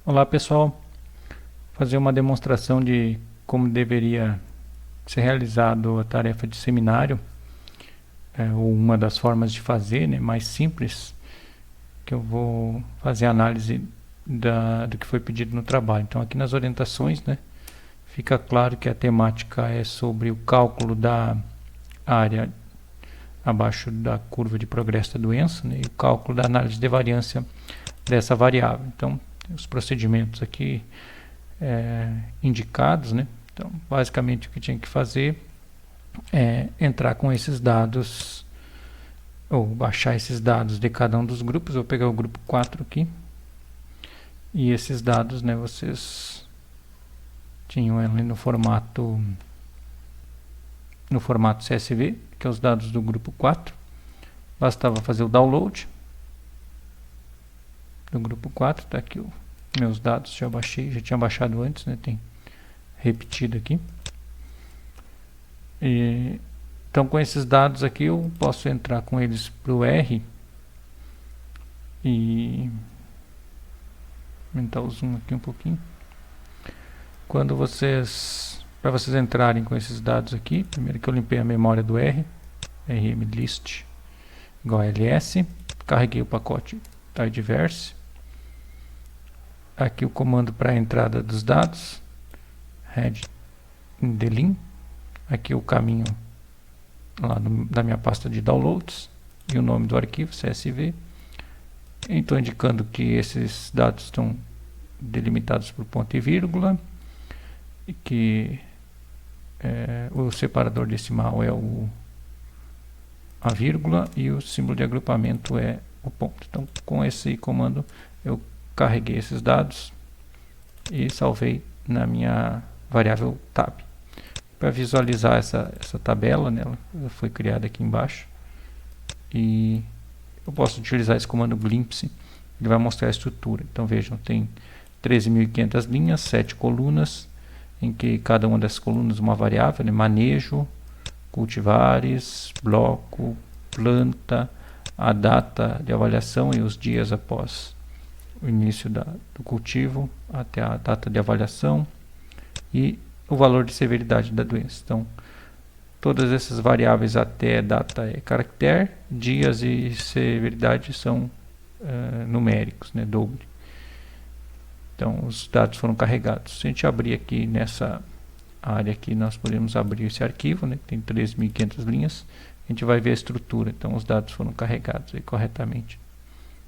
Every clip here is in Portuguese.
Olá pessoal, fazer uma demonstração de como deveria ser realizado a tarefa de seminário, ou uma das formas de fazer, né, mais simples, que eu vou fazer a análise do que foi pedido no trabalho. Então aqui nas orientações, né, fica claro que a temática é sobre o cálculo da área abaixo da curva de progresso da doença, né, e o cálculo da análise de variância dessa variável. Então os procedimentos aqui indicados, né? Então, basicamente o que tinha que fazer é entrar com esses dados ou baixar esses dados de cada um dos grupos. Vou pegar o grupo 4 aqui. E esses dados, né, vocês tinham ali no formato CSV, que é os dados do grupo 4. Bastava fazer o download do grupo 4, tá aqui meus dados, já baixei, já tinha baixado antes, né, tem repetido aqui. Então com esses dados aqui eu posso entrar com eles para o R e aumentar o zoom aqui um pouquinho. Quando para vocês entrarem com esses dados aqui, primeiro que eu limpei a memória do R, rmlist igual a ls, carreguei o pacote tidyverse, aqui o comando para a entrada dos dados, head delin, aqui o caminho lá da minha pasta de downloads e o nome do arquivo CSV. Estou indicando que esses dados estão delimitados por ponto e vírgula e que o separador decimal é a vírgula e o símbolo de agrupamento é o ponto. Então com esse comando eu carreguei esses dados e salvei na minha variável tab. Para visualizar essa tabela, né, ela foi criada aqui embaixo e eu posso utilizar esse comando glimpse, ele vai mostrar a estrutura. Então vejam, tem 13.500 linhas, 7 colunas, em que cada uma dessas colunas uma variável, né, manejo, cultivares, bloco, planta, a data de avaliação e os dias após o início do cultivo até a data de avaliação e o valor de severidade da doença. Então, todas essas variáveis até data é caractere, dias e severidade são numéricos, né, doble. Então, os dados foram carregados. Se a gente abrir aqui nessa área aqui, nós podemos abrir esse arquivo, né, que tem 13.500 linhas. A gente vai ver a estrutura. Então, os dados foram carregados aí corretamente,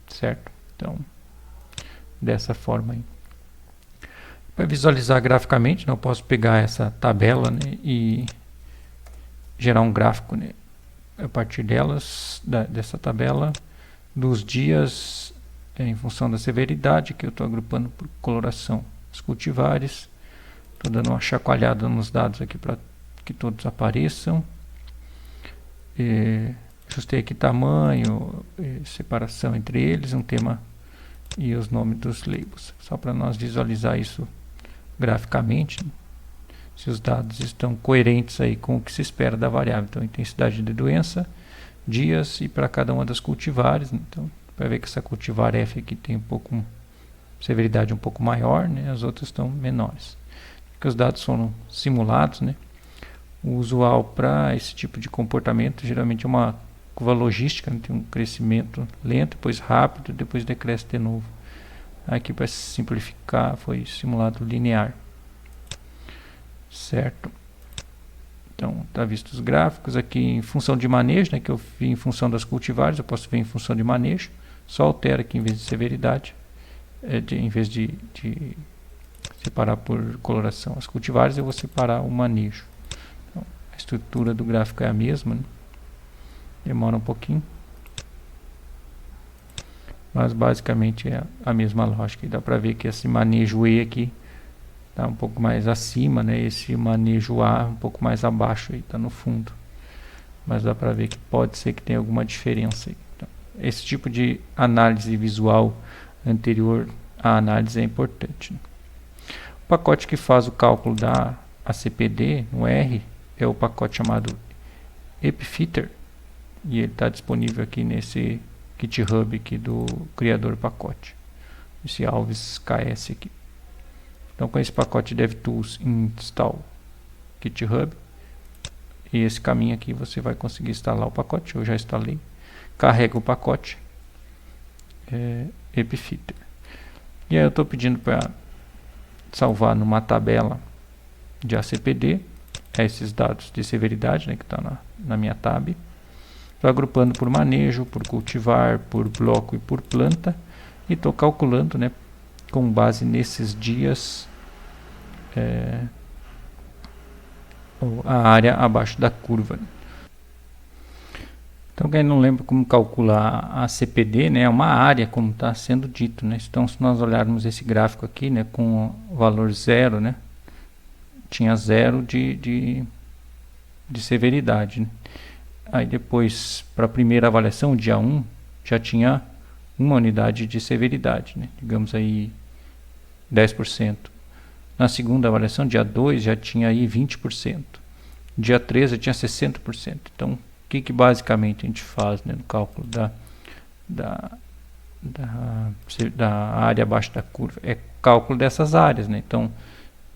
certo? Então, dessa forma aí. Para visualizar graficamente, né, eu posso pegar essa tabela, né, e gerar um gráfico, né, a partir dessa tabela, dos dias em função da severidade, que eu estou agrupando por coloração, os cultivares. Estou dando uma chacoalhada nos dados aqui para que todos apareçam. Ajustei aqui tamanho, separação entre eles, um tema e os nomes dos labels, só para nós visualizar isso graficamente, né? Se os dados estão coerentes aí com o que se espera da variável. Então, intensidade de doença, dias e para cada uma das cultivares, né? Então, vai ver que essa cultivar F aqui tem severidade um pouco maior, né? As outras estão menores. Porque os dados foram simulados, né? O usual para esse tipo de comportamento geralmente é uma curva logística, né? Tem um crescimento lento, depois rápido, depois decresce de novo. Aqui, para simplificar, foi simulado linear, certo? Então, tá visto os gráficos aqui em função de manejo, né, que eu vi em função das cultivares, eu posso ver em função de manejo, só altera aqui em vez de severidade, em vez de separar por coloração as cultivares, eu vou separar o manejo. Então, a estrutura do gráfico é a mesma, né? Demora um pouquinho, mas basicamente é a mesma lógica. E dá para ver que esse manejo E aqui está um pouco mais acima, né? Esse manejo A um pouco mais abaixo, aí está no fundo. Mas dá para ver que pode ser que tenha alguma diferença aí. Então, esse tipo de análise visual anterior à análise é importante, né? O pacote que faz o cálculo da ACPD no R é o pacote chamado Epfitter, e ele está disponível aqui nesse GitHub aqui do criador pacote. esse Alves KS aqui. Então com esse pacote DevTools install GitHub, e esse caminho aqui você vai conseguir instalar o pacote. Eu já instalei. Carrega o pacote Epifeater. E aí eu estou pedindo para salvar numa tabela de ACPD esses dados de severidade, né, que está na minha tab. Estou agrupando por manejo, por cultivar, por bloco e por planta. E estou calculando, né, com base nesses dias, a área abaixo da curva. Então, quem não lembra como calcular a CPD, né, é uma área, como está sendo dito, né? Então, se nós olharmos esse gráfico aqui, né, com o valor 0, né, tinha 0 de severidade, né? Aí depois, para a primeira avaliação, dia 1, já tinha uma unidade de severidade, né? Digamos aí 10%. Na segunda avaliação, dia 2, já tinha aí 20%. Dia 3 já tinha 60%. Então, o que basicamente a gente faz, né, no cálculo da área abaixo da curva? É cálculo dessas áreas, né? Então,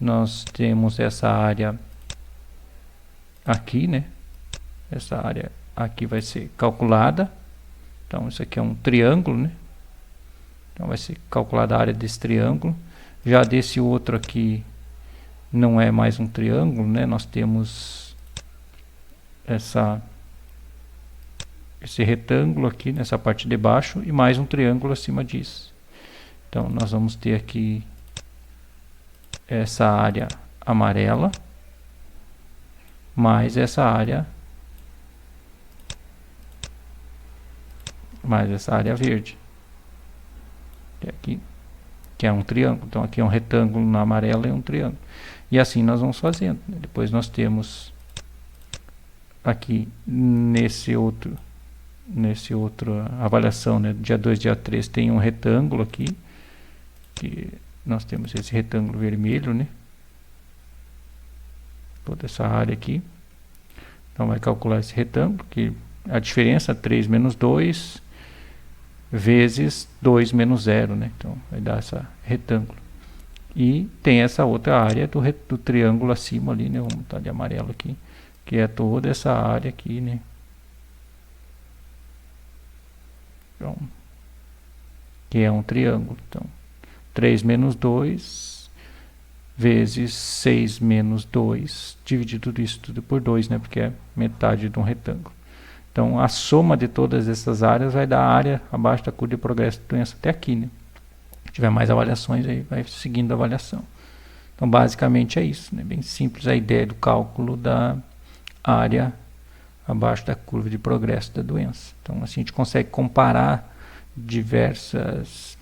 nós temos essa área aqui, né? Essa área aqui vai ser calculada. Então, isso aqui é um triângulo, né? Então, vai ser calculada a área desse triângulo. Já desse outro aqui não é mais um triângulo, né? Nós temos esse retângulo aqui nessa parte de baixo e mais um triângulo acima disso. Então, nós vamos ter aqui essa área amarela mais essa área verde, aqui, que é um triângulo. Então aqui é um retângulo na amarela e um triângulo, e assim nós vamos fazendo, né? Depois nós temos aqui nesse outro avaliação, né, dia 2, dia 3, tem um retângulo aqui, que nós temos esse retângulo vermelho, né, toda essa área aqui. Então vai calcular esse retângulo, que a diferença 3 menos 2 vezes 2 menos 0, né? Então vai dar esse retângulo. E tem essa outra área do triângulo acima ali, né? Vamos botar de amarelo aqui, que é toda essa área aqui, né? Então, que é um triângulo. Então, 3 menos 2 vezes 6 menos 2, dividir tudo isso tudo por 2, né? Porque é metade de um retângulo. Então, a soma de todas essas áreas vai dar a área abaixo da curva de progresso da doença até aqui, né? Se tiver mais avaliações, aí vai seguindo a avaliação. Então, basicamente é isso, né? Bem simples a ideia do cálculo da área abaixo da curva de progresso da doença. Então, assim, a gente consegue comparar diversas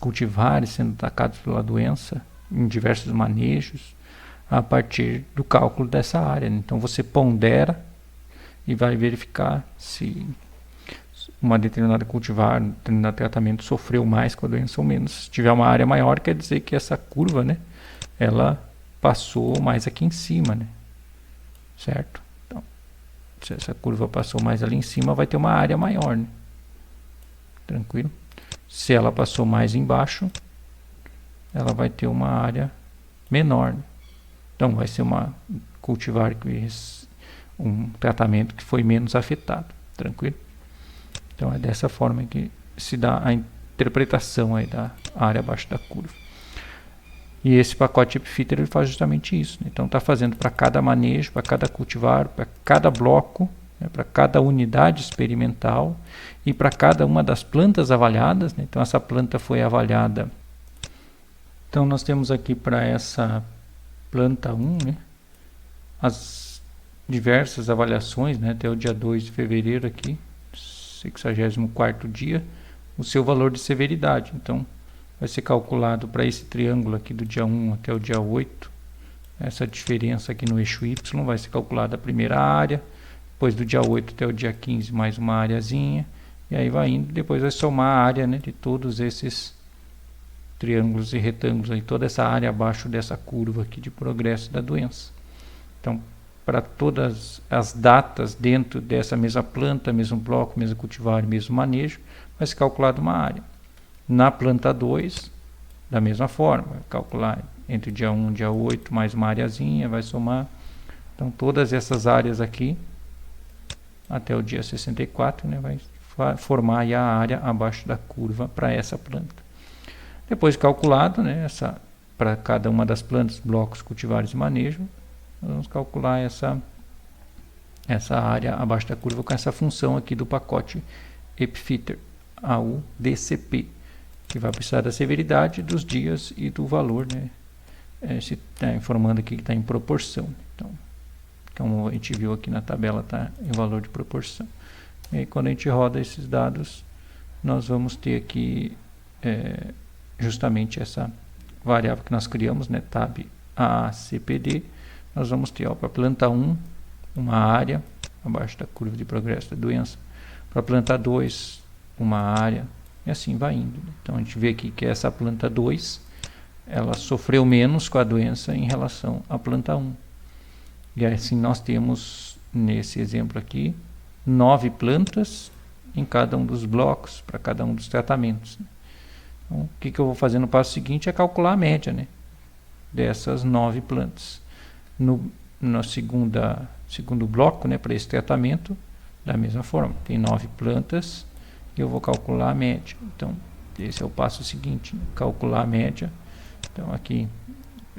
cultivares sendo atacados pela doença em diversos manejos a partir do cálculo dessa área, né? Então, você pondera e vai verificar se uma determinada cultivar, um determinado tratamento sofreu mais com a doença ou menos. Se tiver uma área maior, quer dizer que essa curva, né, ela passou mais aqui em cima, né? Certo? Então, se essa curva passou mais ali em cima, vai ter uma área maior, né? Tranquilo? Se ela passou mais embaixo, ela vai ter uma área menor, né? Então, vai ser uma cultivar que um tratamento que foi menos afetado, tranquilo? Então é dessa forma que se dá a interpretação aí da área abaixo da curva. E esse pacote Epifeater ele faz justamente isso, né? Então está fazendo para cada manejo, para cada cultivar, para cada bloco, né, para cada unidade experimental e para cada uma das plantas avaliadas, né? Então essa planta foi avaliada. Então nós temos aqui para essa planta 1, né, as diversas avaliações, né, até o dia 2 de fevereiro aqui, 64º dia, o seu valor de severidade. Então, vai ser calculado para esse triângulo aqui do dia 1 até o dia 8, essa diferença aqui no eixo Y vai ser calculada a primeira área, depois do dia 8 até o dia 15 mais uma areazinha, e aí vai indo, depois vai somar a área, né, de todos esses triângulos e retângulos, aí, toda essa área abaixo dessa curva aqui de progresso da doença. Então, para todas as datas dentro dessa mesma planta, mesmo bloco, mesmo cultivar, mesmo manejo, vai ser calculada uma área. Na planta 2, da mesma forma, calcular entre dia 1 e dia 8, mais uma areazinha, vai somar. Então, todas essas áreas aqui, até o dia 64, né, vai formar aí a área abaixo da curva para essa planta. Depois calculado, né, para cada uma das plantas, blocos, cultivares e manejo, nós vamos calcular essa área abaixo da curva com essa função aqui do pacote Epfitter, AUDCP, que vai precisar da severidade, dos dias e do valor, né? Se está informando aqui que está em proporção. Então, como a gente viu aqui na tabela, está em valor de proporção. E aí, quando a gente roda esses dados, nós vamos ter aqui justamente essa variável que nós criamos, né? Tab ACPD. Nós vamos ter para a planta 1, uma área abaixo da curva de progresso da doença. Para a planta 2, uma área, e assim vai indo. Então a gente vê aqui que essa planta 2, ela sofreu menos com a doença em relação à planta 1. E assim nós temos, nesse exemplo aqui, 9 plantas em cada um dos blocos, para cada um dos tratamentos. Então, o que eu vou fazer no passo seguinte é calcular a média, né, dessas 9 plantas. No segundo bloco, né, para esse tratamento, da mesma forma, tem 9 plantas, e eu vou calcular a média. Então, esse é o passo seguinte, né? Calcular a média. Então, aqui,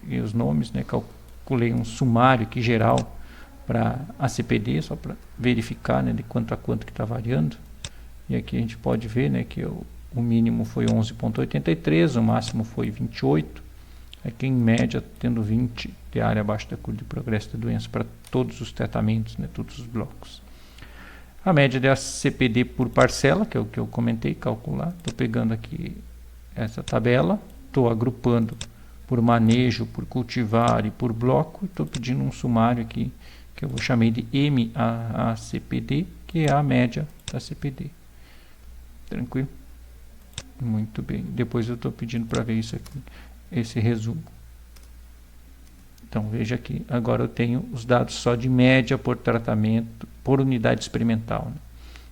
e os nomes, né? Calculei um sumário aqui geral para a CPD, só para verificar, né, de quanto a quanto que está variando. E aqui a gente pode ver, né, que o mínimo foi 11,83, o máximo foi 28. Aqui, em média, tendo 20 de área abaixo da curva de progresso da doença para todos os tratamentos, né, todos os blocos. A média da CPD por parcela, que é o que eu comentei, calcular. Estou pegando aqui essa tabela, estou agrupando por manejo, por cultivar e por bloco. Estou pedindo um sumário aqui, que eu vou chamar de MACPD, que é a média da CPD. Tranquilo? Muito bem. Depois eu estou pedindo para ver isso aqui, esse resumo. Então, veja aqui, agora eu tenho os dados só de média por tratamento, por unidade experimental, né?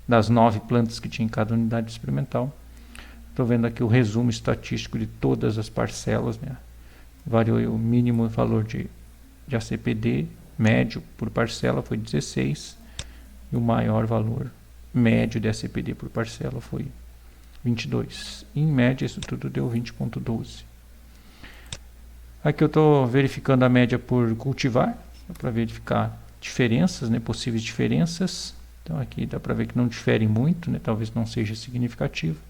Das 9 plantas que tinha em cada unidade experimental. Estou vendo aqui o resumo estatístico de todas as parcelas, né? Variou o mínimo valor de ACPD, médio por parcela foi 16, e o maior valor médio de ACPD por parcela foi 22. Em média, isso tudo deu 20,12. Aqui eu estou verificando a média por cultivar, para verificar diferenças, né, possíveis diferenças. Então aqui dá para ver que não difere muito, né, talvez não seja significativo.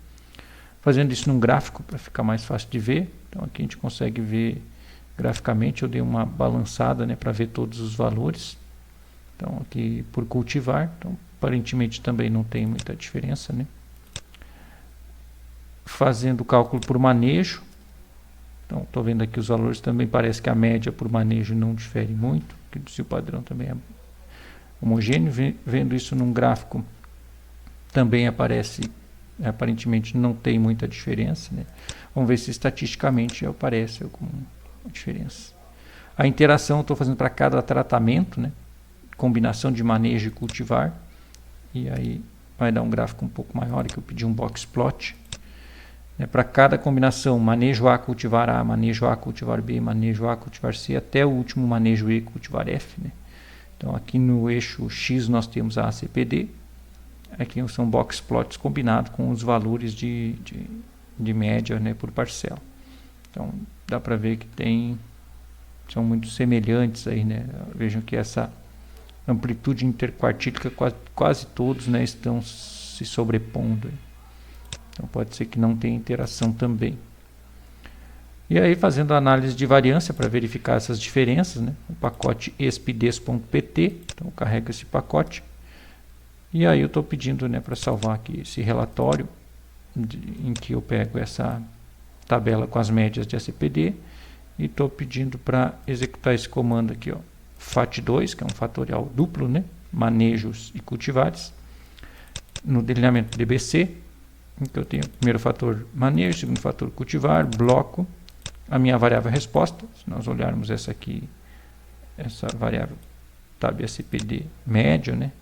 Fazendo isso num gráfico para ficar mais fácil de ver. Então aqui a gente consegue ver graficamente, eu dei uma balançada, né, para ver todos os valores. Então aqui por cultivar, então aparentemente também não tem muita diferença, né. Fazendo o cálculo por manejo. Então, estou vendo aqui os valores, também parece que a média por manejo não difere muito, que se o padrão também é homogêneo. Vendo isso num gráfico, também aparece, aparentemente não tem muita diferença, né? Vamos ver se estatisticamente aparece alguma diferença. A interação eu estou fazendo para cada tratamento, né? Combinação de manejo e cultivar, e aí vai dar um gráfico um pouco maior, que eu pedi um box plot. Para cada combinação, manejo A, cultivar A, manejo A, cultivar B, manejo A, cultivar C, até o último manejo E, cultivar F, né? Então aqui no eixo X nós temos a ACPD, aqui são box plots combinados com os valores de média, né, por parcela. Então dá para ver que são muito semelhantes aí, né? Vejam que essa amplitude interquartílica quase todos, né, estão se sobrepondo. Então pode ser que não tenha interação também. E aí, fazendo a análise de variância para verificar essas diferenças, né? O pacote espides.pt, então eu carrego esse pacote. E aí eu estou pedindo, né, para salvar aqui esse relatório, em que eu pego essa tabela com as médias de ACPD, e estou pedindo para executar esse comando aqui, ó, FAT2, que é um fatorial duplo, né? Manejos e cultivares. No delineamento DBC, em que eu tenho o primeiro fator manejo, segundo fator cultivar, bloco, a minha variável resposta. Se nós olharmos essa aqui, essa variável tab ACPD média, né?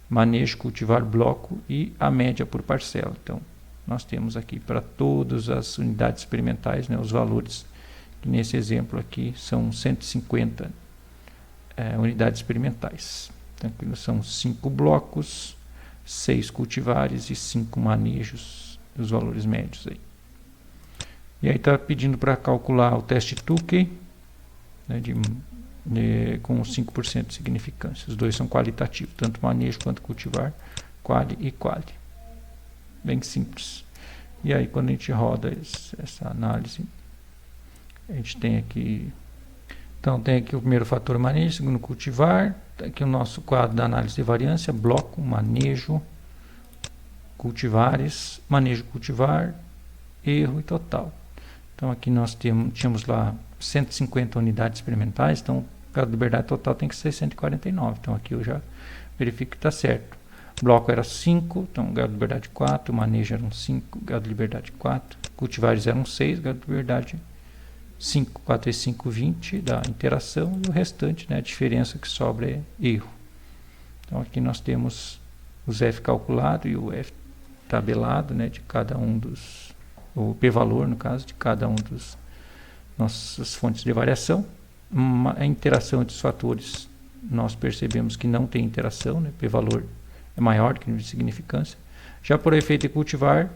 Manejo, cultivar, bloco e a média por parcela. Então nós temos aqui para todas as unidades experimentais, né, os valores, que nesse exemplo aqui são 150 unidades experimentais. Então, aqui são 5 blocos, 6 cultivares e 5 manejos, os valores médios aí. E aí está pedindo para calcular o teste Tukey, né, com 5% de significância. Os dois são qualitativos, tanto manejo quanto cultivar, quali e quali. Bem simples. E aí quando a gente roda essa análise, a gente tem aqui, então tem aqui o primeiro fator manejo, segundo cultivar, tá aqui o nosso quadro da análise de variância, bloco, manejo, cultivares, manejo cultivar, erro e total. Então aqui nós tínhamos lá 150 unidades experimentais, então o grau de liberdade total tem que ser 149, então aqui eu já verifico que está certo. O bloco era 5, então grau de liberdade 4, manejo eram 5, grau de liberdade 4, cultivares eram 6, grau de liberdade 5, 4 e 5, 20 da interação, e o restante, né, a diferença que sobra é erro. Então aqui nós temos os F calculado e o F tabelado, né, de cada um dos, o p-valor no caso, de cada um dos nossas fontes de variação. A interação entre os fatores, nós percebemos que não tem interação, né, p-valor é maior do que o nível de significância. Já por efeito de cultivar,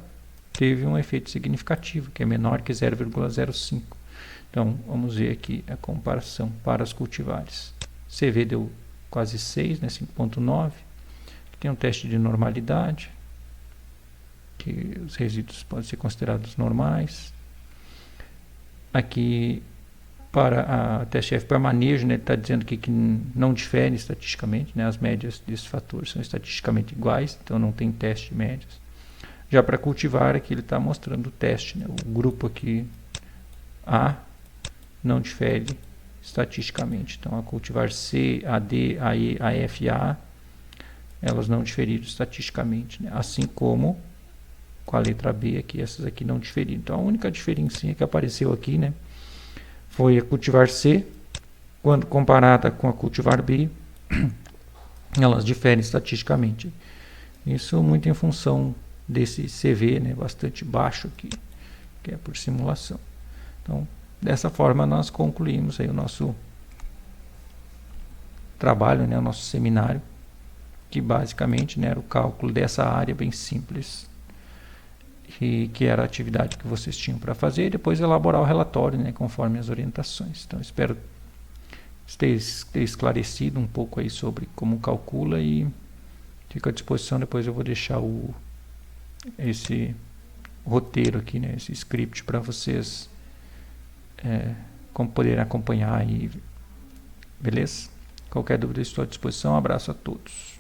teve um efeito significativo, que é menor que 0,05. Então, vamos ver aqui a comparação para os cultivares. CV deu quase 6, né, 5,9. Tem um teste de normalidade, que os resíduos podem ser considerados normais. Aqui, para a teste F para manejo, né, ele está dizendo que não difere estatisticamente, né, as médias desses fatores são estatisticamente iguais, então não tem teste de médias. Já para cultivar, aqui ele está mostrando o teste, né, o grupo aqui A não difere estatisticamente. Então, a cultivar C, a D, a E, a F e a A, elas não diferiram estatisticamente, né, assim como com a letra B aqui, essas aqui não diferiram. Então, a única diferença que apareceu aqui, né, foi a cultivar C, quando comparada com a cultivar B, elas diferem estatisticamente. Isso muito em função desse CV, né, bastante baixo aqui, que é por simulação. Então, dessa forma, nós concluímos aí o nosso trabalho, né, o nosso seminário, que basicamente, né, era o cálculo dessa área bem simples, que era a atividade que vocês tinham para fazer, e depois elaborar o relatório, né, conforme as orientações. Então, espero ter esclarecido um pouco aí sobre como calcula, e fico à disposição. Depois eu vou deixar esse roteiro aqui, né, esse script para vocês como poderem acompanhar aí, beleza? Qualquer dúvida, estou à disposição. Um abraço a todos.